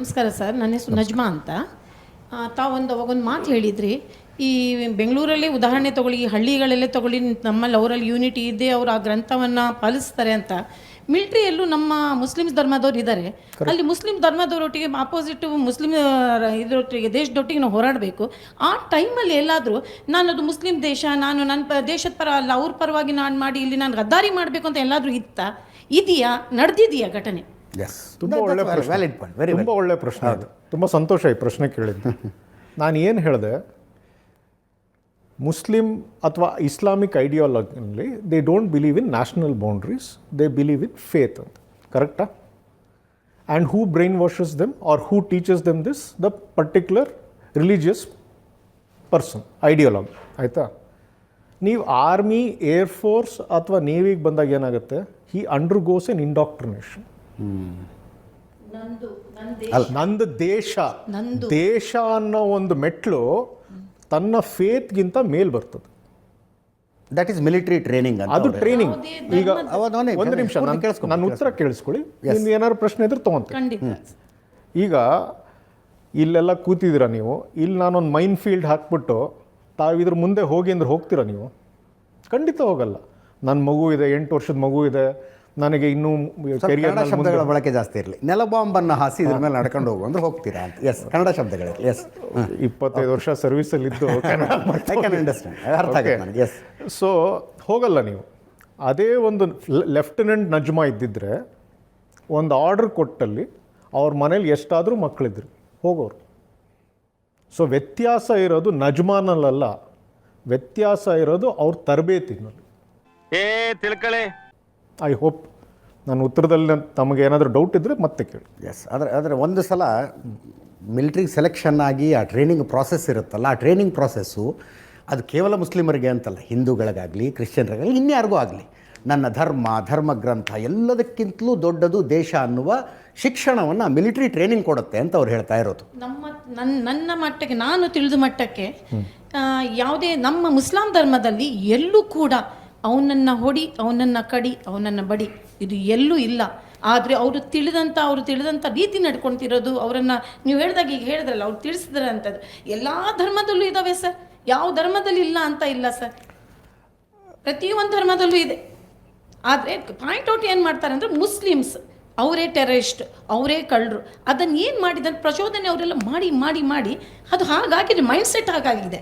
ನಮಸ್ಕಾರ ಸರ್, ನನ್ನ ಹೆಸರು ನಜ್ಮಾ ಅಂತ. ತಾವೊಂದು ಅವಾಗೊಂದು ಮಾತು ಹೇಳಿದ್ರಿ, ಈ ಬೆಂಗಳೂರಲ್ಲಿ ಉದಾಹರಣೆ ತೊಗೊಳ್ಳಿ, ಈ ಹಳ್ಳಿಗಳಲ್ಲೇ ತೊಗೊಳ್ಳಿ, ನಮ್ಮಲ್ಲಿ ಅವರಲ್ಲಿ ಯೂನಿಟಿ ಇದೆ, ಅವರು ಆ ಗ್ರಂಥವನ್ನು ಪಾಲಿಸ್ತಾರೆ ಅಂತ. ಮಿಲ್ಟ್ರಿಯಲ್ಲೂ ನಮ್ಮ ಮುಸ್ಲಿಮ್ಸ್ ಧರ್ಮದವ್ರು ಇದ್ದಾರೆ, ಅಲ್ಲಿ ಮುಸ್ಲಿಂ ಧರ್ಮದವರೊಟ್ಟಿಗೆ ಆಪೋಸಿಟ್ ಮುಸ್ಲಿಂ ಇದರೊಟ್ಟಿಗೆ ದೇಶದೊಟ್ಟಿಗೆ ನಾವು ಹೋರಾಡಬೇಕು. ಆ ಟೈಮಲ್ಲಿ ಎಲ್ಲಾದರೂ ನಾನು ಅದು ಮುಸ್ಲಿಂ ದೇಶ, ನಾನು ನನ್ನ ದೇಶದ ಪರ ಅಲ್ಲ, ಅವ್ರ ಪರವಾಗಿ ನಾನು ಮಾಡಿ ಇಲ್ಲಿ ನಾನು ಗದ್ದಾರಿ ಮಾಡಬೇಕು ಅಂತ ಎಲ್ಲಾದರೂ ಇದೆಯಾ, ನಡೆದಿದೆಯಾ ಘಟನೆ? ತುಂಬ ಒಳ್ಳೆ ಪ್ರಶ್ನೆ, ತುಂಬ ಒಳ್ಳೆ ಪ್ರಶ್ನೆ ಅದು. ತುಂಬ ಸಂತೋಷ ಈ ಪ್ರಶ್ನೆ ಕೇಳಿದ್ದು. ನಾನು ಏನು ಹೇಳಿದೆ, ಮುಸ್ಲಿಂ ಅಥವಾ ಇಸ್ಲಾಮಿಕ್ ಐಡಿಯಾಲಜಿನಲ್ಲಿ they don't believe in national boundaries, they believe in faith ಅಂತ. ಕರೆಕ್ಟಾ? And who brainwashes them or who teaches them this? The particular religious person, ideology. ಆಯಿತಾ? ನೀವು ಆರ್ಮಿ, ಏರ್ಫೋರ್ಸ್ ಅಥವಾ ನೇವಿಗೆ ಬಂದಾಗ ಏನಾಗುತ್ತೆ, ಹಿ ಅಂಡರ್ಗೋಸ್ ಎನ್ ಇಂಡಾಕ್ಟ್ರಿನೇಷನ್. ನಂದು ದೇಶ ಅನ್ನೋ ಒಂದು ಮೆಟ್ಲು ತನ್ನ ಫೇತ್ಗಿಂತ ಮೇಲ್ ಬರ್ತದೆ. That is military training. ಅದು ಟ್ರೈನಿಂಗ್. ಈಗ ಒಂದು ನಿಮಿಷ ನನ್ನ ಉತ್ತರ ಕೇಳಿಸ್ಕೊಳ್ಳಿ, ನಿಮ್ದು ಏನಾದ್ರು ಪ್ರಶ್ನೆ ಇದ್ರೆ ತಗೊಂತೀನಿ. ಈಗ ಇಲ್ಲೆಲ್ಲ ಕೂತಿದ್ದೀರಾ ನೀವು, ಇಲ್ಲಿ ನಾನೊಂದು ಮೈನ್ ಫೀಲ್ಡ್ ಹಾಕ್ಬಿಟ್ಟು ತಾವು ಇದ್ರ ಮುಂದೆ ಹೋಗಿ ಅಂದ್ರೆ ಹೋಗ್ತೀರಾ ನೀವು? ಖಂಡಿತ ಹೋಗಲ್ಲ. ನನ್ನ ಮಗು ಇದೆ, 8 ವರ್ಷದ ಮಗು ಇದೆ, ನನಗೆ ಇನ್ನೂ ಕನ್ನಡ ಶಬ್ದಗಳ ಬಳಕೆ ಜಾಸ್ತಿ ಇರಲಿ. ನೆಲಬಾಂಬನ್ನು ಹಾಸಿ ಇದ್ರ ಮೇಲೆ ನಡ್ಕೊಂಡು ಹೋಗು ಅಂದ್ರೆ ಹೋಗ್ತೀರಾ ಅಂತ. ಎಸ್, ಕನ್ನಡ ಶಬ್ದಗಳಿಗೆ. ಎಸ್, 25 ವರ್ಷ ಸರ್ವಿಸಲ್ಲಿದ್ದು ಅರ್ಥ ಆಗುತ್ತೆ ನನಗೆ. ಎಸ್. ಸೊ ಹೋಗಲ್ಲ ನೀವು. ಅದೇ ಒಂದು ಲೆಫ್ಟಿನೆಂಟ್ ನಜ್ಮಾ ಇದ್ದಿದ್ರೆ ಒಂದು ಆರ್ಡರ್ ಕೊಟ್ಟಲ್ಲಿ ಅವ್ರ ಮನೇಲಿ ಎಷ್ಟಾದರೂ ಮಕ್ಕಳಿದ್ರು ಹೋಗೋರು. ಸೊ ವ್ಯತ್ಯಾಸ ಇರೋದು ನಜ್ಮಾನಲ್ಲ, ವ್ಯತ್ಯಾಸ ಇರೋದು ಅವ್ರ ತರಬೇತಿನಲ್ಲಿ. ಐ ಹೋಪ್ ನನ್ನ ಉತ್ತರದಲ್ಲಿ ತಮಗೆ ಏನಾದರೂ ಡೌಟ್ ಇದ್ದರೆ ಮತ್ತೆ ಕೇಳಿ. ಎಸ್, ಆದರೆ ಒಂದು ಸಲ ಮಿಲಿಟ್ರಿಗೆ ಸೆಲೆಕ್ಷನ್ ಆಗಿ ಆ ಟ್ರೈನಿಂಗ್ ಪ್ರಾಸೆಸ್ ಇರುತ್ತಲ್ಲ, ಆ ಟ್ರೈನಿಂಗ್ ಪ್ರಾಸೆಸ್ಸು ಅದು ಕೇವಲ ಮುಸ್ಲಿಮರಿಗೆ ಅಂತಲ್ಲ, ಹಿಂದೂಗಳಿಗಾಗಲಿ, ಕ್ರಿಶ್ಚಿಯನ್ರಿಗಾಗಲಿ, ಇನ್ಯಾರಿಗೂ ಆಗಲಿ, ನನ್ನ ಧರ್ಮ ಗ್ರಂಥ ಎಲ್ಲದಕ್ಕಿಂತಲೂ ದೊಡ್ಡದು ದೇಶ ಅನ್ನುವ ಶಿಕ್ಷಣವನ್ನು ಮಿಲಿಟ್ರಿ ಟ್ರೈನಿಂಗ್ ಕೊಡುತ್ತೆ ಅಂತ ಅವ್ರು ಹೇಳ್ತಾ ಇರೋದು. ನನ್ನ ಮಟ್ಟಕ್ಕೆ, ನಾನು ತಿಳಿದ ಮಟ್ಟಕ್ಕೆ, ಯಾವುದೇ ನಮ್ಮ ಮುಸ್ಲಾಂ ಧರ್ಮದಲ್ಲಿ ಎಲ್ಲೂ ಕೂಡ ಅವನನ್ನು ಹೊಡಿ, ಅವನನ್ನು ಕಡಿ, ಅವನನ್ನು ಬಡಿ, ಇದು ಎಲ್ಲೂ ಇಲ್ಲ. ಆದರೆ ಅವರು ತಿಳಿದಂಥ ರೀತಿ ನಡ್ಕೊಳ್ತಿರೋದು, ಅವರನ್ನು ನೀವು ಹೇಳಿದಾಗ ಈಗ ಹೇಳಿದ್ರಲ್ಲ, ಅವ್ರು ತಿಳಿಸಿದ್ರೆ ಅಂಥದ್ದು ಎಲ್ಲ ಧರ್ಮದಲ್ಲೂ ಇದ್ದಾವೆ ಸರ್. ಯಾವ ಧರ್ಮದಲ್ಲಿ ಇಲ್ಲ ಅಂತ ಇಲ್ಲ ಸರ್, ಪ್ರತಿಯೊಂದು ಧರ್ಮದಲ್ಲೂ ಇದೆ. ಆದರೆ ಪಾಯಿಂಟ್ ಔಟ್ ಏನು ಮಾಡ್ತಾರೆ ಅಂದರೆ, ಮುಸ್ಲಿಮ್ಸ್ ಅವರೇ ಟೆರರಿಸ್ಟ್, ಅವರೇ ಕಳ್ಳರು, ಅದನ್ನು ಏನು ಮಾಡಿದ ಪ್ರಚೋದನೆ ಅವರೆಲ್ಲ ಮಾಡಿ ಮಾಡಿ ಮಾಡಿ ಅದು ಹಾಗಾಗಿದೆ, ಮೈಂಡ್ ಸೆಟ್ ಹಾಗಾಗಿದೆ.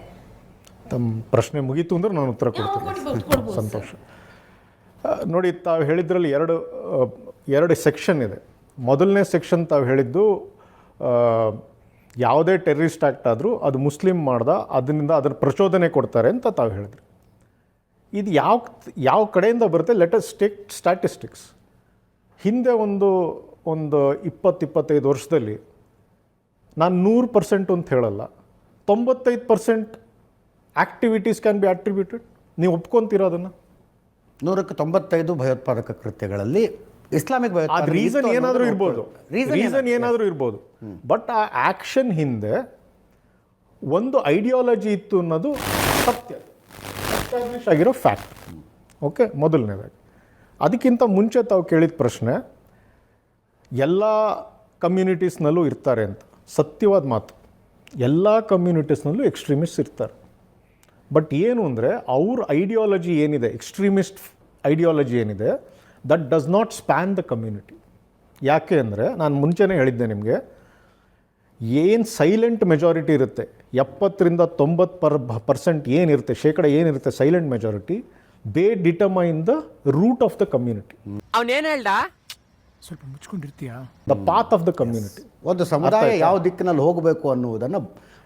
ತಮ್ಮ ಪ್ರಶ್ನೆ ಮುಗೀತು ಅಂದ್ರೆ ನಾನು ಉತ್ತರ ಕೊಡ್ತೀನಿ. ಸಂತೋಷ. ನೋಡಿ, ತಾವು ಹೇಳಿದ್ರಲ್ಲಿ ಎರಡು ಸೆಕ್ಷನ್ ಇದೆ. ಮೊದಲನೇ ಸೆಕ್ಷನ್ ತಾವು ಹೇಳಿದ್ದು, ಯಾವುದೇ ಟೆರರಿಸ್ಟ್ ಆ್ಯಕ್ಟ್ ಆದರೂ ಅದು ಮುಸ್ಲಿಂ ಮಾಡ್ದ, ಅದರ ಪ್ರಚೋದನೆ ಕೊಡ್ತಾರೆ ಅಂತ ತಾವು ಹೇಳಿದ್ರಿ. ಇದು ಯಾವ ಕಡೆಯಿಂದ ಬರುತ್ತೆ? Let us take statistics. ಹಿಂದೆ ಒಂದು 20-25 ವರ್ಷದಲ್ಲಿ, ನಾನು 100% ಅಂತ ಹೇಳಲ್ಲ, 95% ಆಕ್ಟಿವಿಟೀಸ್ ಕ್ಯಾನ್ ಬಿ ಅಟ್ರಿಬ್ಯೂಟೆಡ್. ನೀವು ಒಪ್ಕೊತೀರಾ ಅದನ್ನು? 195 ಭಯೋತ್ಪಾದಕ ಕೃತ್ಯಗಳಲ್ಲಿ ಇಸ್ಲಾಮಿಕ್ ರೀಸನ್ ಏನಾದರೂ ಇರ್ಬೋದು, ಬಟ್ ಆ ಆ್ಯಕ್ಷನ್ ಹಿಂದೆ ಒಂದು ಐಡಿಯಾಲಜಿ ಇತ್ತು ಅನ್ನೋದು ಸತ್ಯ, ಎಸ್ಟಾಬ್ಲಿಷ್ ಆಗಿರೋ ಫ್ಯಾಕ್ಟ್. ಓಕೆ, ಮೊದಲನೇದಾಗಿ. ಅದಕ್ಕಿಂತ ಮುಂಚೆ ತಾವು ಕೇಳಿದ ಪ್ರಶ್ನೆ, ಎಲ್ಲ ಕಮ್ಯುನಿಟೀಸ್ನಲ್ಲೂ ಇರ್ತಾರೆ ಅಂತ. ಸತ್ಯವಾದ ಮಾತು, ಎಲ್ಲ ಕಮ್ಯುನಿಟೀಸ್ನಲ್ಲೂ ಎಕ್ಸ್ಟ್ರೀಮಿಸ್ಟ್ ಇರ್ತಾರೆ. ಬಟ್ ಏನು ಅಂದರೆ, ಅವ್ರ ಐಡಿಯಾಲಜಿ ಏನಿದೆ, ಎಕ್ಸ್ಟ್ರೀಮಿಸ್ಟ್ ಐಡಿಯಾಲಜಿ ಏನಿದೆ, that does not span the community. ಯಾಕೆ ಅಂದರೆ, ನಾನು ಮುಂಚೆನೇ ಹೇಳಿದ್ದೆ ನಿಮಗೆ, ಏನು ಸೈಲೆಂಟ್ ಮೆಜಾರಿಟಿ ಇರುತ್ತೆ, 70-90% ಏನಿರುತ್ತೆ, ಶೇಕಡ ಏನಿರುತ್ತೆ silent majority, they determine the route of the community. ಅವನೇನು ಹೇಳ್ದ? ಸ್ವಲ್ಪ ಮುಚ್ಕೊಂಡಿರ್ತೀಯಾ? The path of the community. ಒಂದು ಸಮುದಾಯ ಯಾವ ದಿಕ್ಕಿನಲ್ಲಿ ಹೋಗಬೇಕು ಅನ್ನುವುದನ್ನು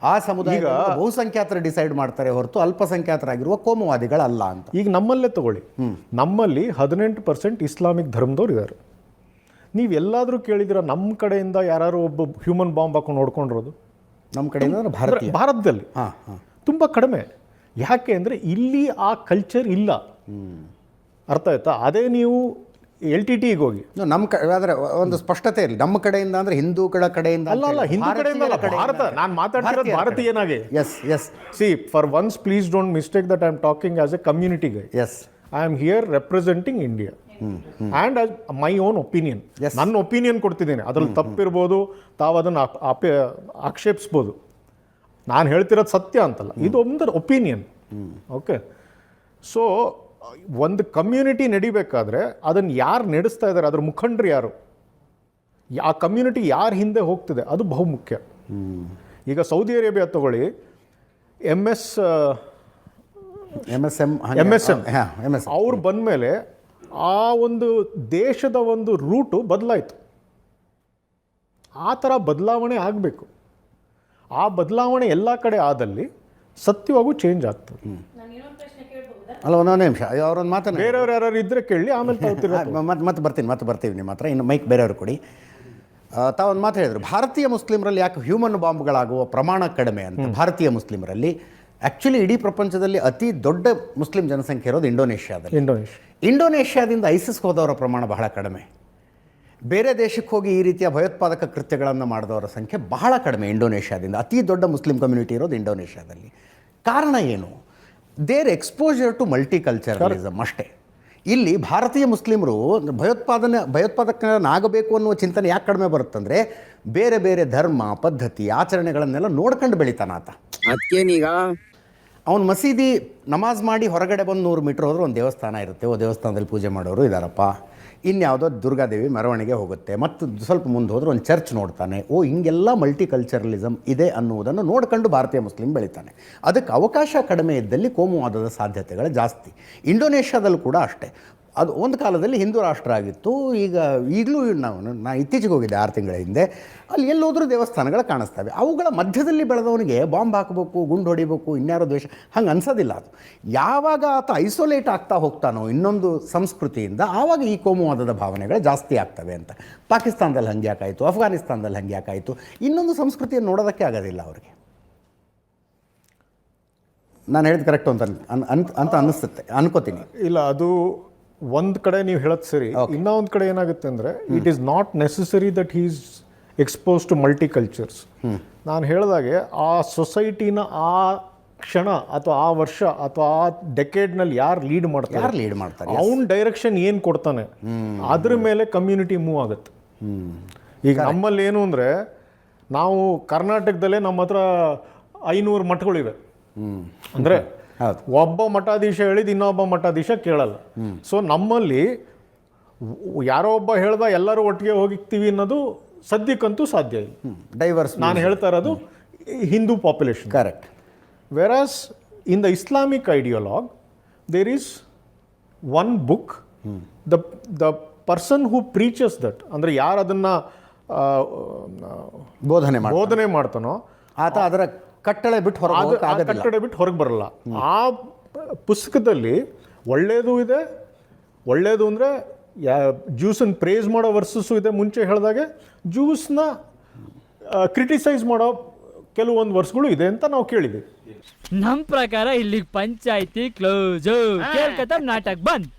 ಆ ಸಮುದಾಯ ಬಹುಸಂಖ್ಯಾತರು ಡಿಸೈಡ್ ಮಾಡ್ತಾರೆ ಹೊರತು ಅಲ್ಪಸಂಖ್ಯಾತರಾಗಿರುವ ಕೋಮುವಾದಿಗಳಲ್ಲ ಅಂತ. ಈಗ ನಮ್ಮಲ್ಲೇ ತಗೊಳ್ಳಿ, ನಮ್ಮಲ್ಲಿ 18% ಇಸ್ಲಾಮಿಕ್ ಧರ್ಮದವ್ರು ಇದ್ದಾರೆ. ನೀವು ಎಲ್ಲಾದರೂ ಕೇಳಿದಿರ ನಮ್ಮ ಕಡೆಯಿಂದ ಯಾರು ಒಬ್ಬ ಹ್ಯೂಮನ್ ಬಾಂಬ್ ಹಾಕೊಂಡು ನೋಡ್ಕೊಂಡಿರೋದು? ನಮ್ಮ ಕಡೆಯಿಂದ ಭಾರತದಲ್ಲಿ ತುಂಬ ಕಡಿಮೆ. ಯಾಕೆ ಅಂದರೆ ಇಲ್ಲಿ ಆ ಕಲ್ಚರ್ ಇಲ್ಲ. ಅರ್ಥ ಆಯ್ತಾ? ಅದೇ ನೀವು LTTಗೆ ಹೋಗಿ, ಆದರೆ ಒಂದು ಸ್ಪಷ್ಟತೆ ಇರಲಿ, ನಮ್ಮ ಕಡೆಯಿಂದ ಅಂದರೆ ಹಿಂದೂಗಳ ಕಡೆಯಿಂದ ಅಲ್ಲ, ಹಿಂದೂ ಕಡೆಯಿಂದ ಅಲ್ಲ, ಭಾರತ. ನಾನು ಮಾತಾಡ್ತಿರೋದು ಭಾರತೀಯನಾಗೆ. Yes. See, for once please don't mistake that I am talking as a community guy. Yes, I am here representing India. And my own opinion, ನನ್ನ ಒಪಿನಿಯನ್ ಕೊಡ್ತಿದ್ದೀನಿ. ಅದ್ರಲ್ಲಿ ತಪ್ಪಿರ್ಬೋದು, ತಾವು ಅದನ್ನು ಆಕ್ಷೇಪಿಸ್ಬೋದು. ನಾನು ಹೇಳ್ತಿರೋದು ಸತ್ಯ ಅಂತಲ್ಲ, ಇದು ಒಂದು ಒಪಿನಿಯನ್. ಓಕೆ, ಸೊ ಒಂದು ಕಮ್ಯುನಿಟಿ ನಡಿಬೇಕಾದ್ರೆ ಅದನ್ನು ಯಾರು ನಡೆಸ್ತಾ ಇದ್ದಾರೆ, ಅದ್ರ ಮುಖಂಡರು ಯಾರು, ಆ ಕಮ್ಯುನಿಟಿ ಯಾರ ಹಿಂದೆ ಹೋಗ್ತಿದೆ, ಅದು ಬಹುಮುಖ್ಯ. ಈಗ ಸೌದಿ ಅರೇಬಿಯಾ ತಗೊಳ್ಳಿ, MSM ಅವ್ರು ಬಂದಮೇಲೆ ಆ ಒಂದು ದೇಶದ ಒಂದು ರೂಟು ಬದಲಾಯಿತು. ಆ ಥರ ಬದಲಾವಣೆ ಆಗಬೇಕು. ಆ ಬದಲಾವಣೆ ಎಲ್ಲ ಕಡೆ ಆದಲ್ಲಿ ಸತ್ಯವಾಗೂ ಚೇಂಜ್ ಆಗ್ತದೆ. ಅಲ್ಲ, ಒಂದೊಂದು ನಿಮಿಷ, ಅವರೊಂದು ಮಾತನ್ನು ಬೇರೆಯವ್ರು ಯಾರು ಇದ್ರೆ ಕೇಳಿ, ಆಮೇಲೆ ಮತ್ತೆ ಬರ್ತೀವಿ ನಿಮ್ಮ ಹತ್ರ. ಇನ್ನು ಮೈಕ್ ಬೇರೆಯವ್ರು ಕೊಡಿ. ತಾವೊಂದು ಮಾತು ಹೇಳಿದ್ರು, ಭಾರತೀಯ ಮುಸ್ಲಿಮರಲ್ಲಿ ಯಾಕೆ ಹ್ಯೂಮನ್ ಬಾಂಬ್ಗಳಾಗುವ ಪ್ರಮಾಣ ಕಡಿಮೆ ಅಂತ. ಭಾರತೀಯ ಮುಸ್ಲಿಮರಲ್ಲಿ ಆ್ಯಕ್ಚುಲಿ ಇಡೀ ಪ್ರಪಂಚದಲ್ಲಿ ಅತಿ ದೊಡ್ಡ ಮುಸ್ಲಿಂ ಜನಸಂಖ್ಯೆ ಇರೋದು ಇಂಡೋನೇಷ್ಯಾದಿಂದ ಐಸಿಸ್ ಹೋದವರ ಪ್ರಮಾಣ ಬಹಳ ಕಡಿಮೆ. ಬೇರೆ ದೇಶಕ್ಕೆ ಹೋಗಿ ಈ ರೀತಿಯ ಭಯೋತ್ಪಾದಕ ಕೃತ್ಯಗಳನ್ನು ಮಾಡಿದವರ ಸಂಖ್ಯೆ ಬಹಳ ಕಡಿಮೆ ಇಂಡೋನೇಷ್ಯಾದಿಂದ. ಅತಿ ದೊಡ್ಡ ಮುಸ್ಲಿಂ ಕಮ್ಯುನಿಟಿ ಇರೋದು ಇಂಡೋನೇಷ್ಯಾದಲ್ಲಿ. ಕಾರಣ ಏನು? ದೇರ್ ಎಕ್ಸ್ಪೋಜರ್ ಟು ಮಲ್ಟಿಕಲ್ಚರಲಿಸಮ್ ಅಷ್ಟೇ. ಇಲ್ಲಿ ಭಾರತೀಯ ಮುಸ್ಲಿಮರು ಭಯೋತ್ಪಾದಕನಾಗಬೇಕು ಅನ್ನುವ ಚಿಂತನೆ ಯಾಕೆ ಕಡಿಮೆ ಬರುತ್ತಂದರೆ, ಬೇರೆ ಬೇರೆ ಧರ್ಮ, ಪದ್ಧತಿ, ಆಚರಣೆಗಳನ್ನೆಲ್ಲ ನೋಡ್ಕೊಂಡು ಬೆಳಿತಾನಾತ. ಅದಕ್ಕೇನೀಗ ಅವನು ಮಸೀದಿ ನಮಾಜ್ ಮಾಡಿ ಹೊರಗಡೆ ಬಂದು 100 ಮೀಟ್ರ್ ಹೋದ್ರೆ ಒಂದು ದೇವಸ್ಥಾನ ಇರುತ್ತೆ. ದೇವಸ್ಥಾನದಲ್ಲಿ ಪೂಜೆ ಮಾಡೋರು ಇದ್ದಾರಪ್ಪ. ಇನ್ಯಾವುದೋ ದುರ್ಗಾದೇವಿ ಮೆರವಣಿಗೆ ಹೋಗುತ್ತೆ. ಮತ್ತು ಸ್ವಲ್ಪ ಮುಂದೆ ಹೋದ್ರೆ ಒಂದು ಚರ್ಚ್ ನೋಡ್ತಾನೆ. ಹಿಂಗೆಲ್ಲ ಮಲ್ಟಿಕಲ್ಚರಲಿಸಮ್ ಇದೆ ಅನ್ನುವುದನ್ನು ನೋಡ್ಕೊಂಡು ಭಾರತೀಯ ಮುಸ್ಲಿಂ ಬೆಳಿತಾನೆ. ಅದಕ್ಕೆ ಅವಕಾಶ ಕಡಿಮೆ ಇದ್ದಲ್ಲಿ ಕೋಮುವಾದದ ಸಾಧ್ಯತೆಗಳು ಜಾಸ್ತಿ. ಇಂಡೋನೇಷ್ಯಾದಲ್ಲೂ ಕೂಡ ಅಷ್ಟೇ. ಅದು ಒಂದು ಕಾಲದಲ್ಲಿ ಹಿಂದೂ ರಾಷ್ಟ್ರ ಆಗಿತ್ತು. ಈಗಲೂ ನಾನು ಇತ್ತೀಚೆಗೆ ಹೋಗಿದ್ದೆ 6 ತಿಂಗಳ ಹಿಂದೆ. ಅಲ್ಲಿ ಎಲ್ಲೋದ್ರೂ ದೇವಸ್ಥಾನಗಳು ಕಾಣಿಸ್ತವೆ. ಅವುಗಳ ಮಧ್ಯದಲ್ಲಿ ಬೆಳೆದವನಿಗೆ ಬಾಂಬ್ ಹಾಕಬೇಕು, ಗುಂಡು ಹೊಡಿಬೇಕು, ಇನ್ಯಾರೋ ದ್ವೇಷ ಹಂಗೆ ಅನ್ಸೋದಿಲ್ಲ. ಅದು ಯಾವಾಗ ಆತ ಐಸೋಲೇಟ್ ಆಗ್ತಾ ಹೋಗ್ತಾನೋ ಇನ್ನೊಂದು ಸಂಸ್ಕೃತಿಯಿಂದ, ಆವಾಗ ಈ ಕೋಮುವಾದದ ಭಾವನೆಗಳು ಜಾಸ್ತಿ ಆಗ್ತವೆ ಅಂತ. ಪಾಕಿಸ್ತಾನದಲ್ಲಿ ಹಂಗೆ ಯಾಕಾಯಿತು, ಅಫ್ಘಾನಿಸ್ತಾನದಲ್ಲಿ ಹಂಗೆ ಯಾಕಾಯಿತು, ಇನ್ನೊಂದು ಸಂಸ್ಕೃತಿಯನ್ನು ನೋಡೋದಕ್ಕೆ ಆಗೋದಿಲ್ಲ ಅವ್ರಿಗೆ. ನಾನು ಹೇಳಿದ ಕರೆಕ್ಟು ಅಂತ ಅನ್ನಿಸುತ್ತೆ, ಅನ್ಕೋತೀನಿ. ಇಲ್ಲ, ಅದು ಒಂದು ಕಡೆ ನೀವು ಹೇಳೋದು ಸರಿ. ಇನ್ನೊಂದು ಕಡೆ ಏನಾಗುತ್ತೆ ಅಂದರೆ, it is not necessary that he is expose to multicultures. ನಾನು ಹೇಳಿದಾಗೆ ಆ ಸೊಸೈಟಿನ ಆ ಕ್ಷಣ ಅಥವಾ ಆ ವರ್ಷ ಅಥವಾ ಆ ಡೆಕೇಡ್ನಲ್ಲಿ ಯಾರು ಲೀಡ್ ಮಾಡ್ತಾರೆ, ಅವನ ಡೈರೆಕ್ಷನ್ ಏನು ಕೊಡ್ತಾನೆ, ಅದ್ರ ಮೇಲೆ ಕಮ್ಯುನಿಟಿ ಮೂವ್ ಆಗುತ್ತೆ. ಈಗ ನಮ್ಮಲ್ಲಿ ಏನು ಅಂದರೆ, ನಾವು ಕರ್ನಾಟಕದಲ್ಲೇ ನಮ್ಮ ಹತ್ರ 500 ಮಠಗಳಿವೆ. ಅಂದರೆ ಒಬ್ಬ ಮಠಾಧೀಶ ಹೇಳಿದ ಇನ್ನೊಬ್ಬ ಮಠಾಧೀಶ ಕೇಳಲ್ಲ. ಸೊ ನಮ್ಮಲ್ಲಿ ಯಾರೋ ಒಬ್ಬ ಹೇಳ್ದ ಎಲ್ಲರೂ ಒಟ್ಟಿಗೆ ಹೋಗಿರ್ತೀವಿ ಅನ್ನೋದು ಸದ್ಯಕ್ಕಂತೂ ಸಾಧ್ಯ ಇಲ್ಲ. ಡೈವರ್ಸ್ ನಾನು ಹೇಳ್ತಾ ಇರೋದು Hindu population. Correct. Whereas in the Islamic ideology there is one book. The person who preaches that, ಅಂದರೆ ಯಾರು ಅದನ್ನು ಬೋಧನೆ ಮಾಡ್ತಾನೋ ಆತ ಅದರ ಕಟ್ಟಳೆ ಬಿಟ್ಟು ಹೊರಗೆ ಬರಲ್ಲ. ಆ ಪುಸ್ತಕದಲ್ಲಿ ಒಳ್ಳೆಯದು ಇದೆ. ಒಳ್ಳೆಯದು ಅಂದರೆ ಜ್ಯೂಸನ್ನು ಪ್ರೇಸ್ ಮಾಡೋ ವರ್ಸಸ್ಸು ಇದೆ. ಮುಂಚೆ ಹೇಳಿದಾಗೆ ಜ್ಯೂಸ್ನ ಕ್ರಿಟಿಸೈಸ್ ಮಾಡೋ ಕೆಲವೊಂದು ವರ್ಸ್ಗಳು ಇದೆ ಅಂತ ನಾವು ಕೇಳಿದ್ದೀವಿ. ನಮ್ಮ ಪ್ರಕಾರ ಇಲ್ಲಿಗೆ ಪಂಚಾಯ್ತಿ ಕ್ಲೋಸು. ಕೇಳ್ಕತ್ತ ನಾಟಕ ಬಂದ್.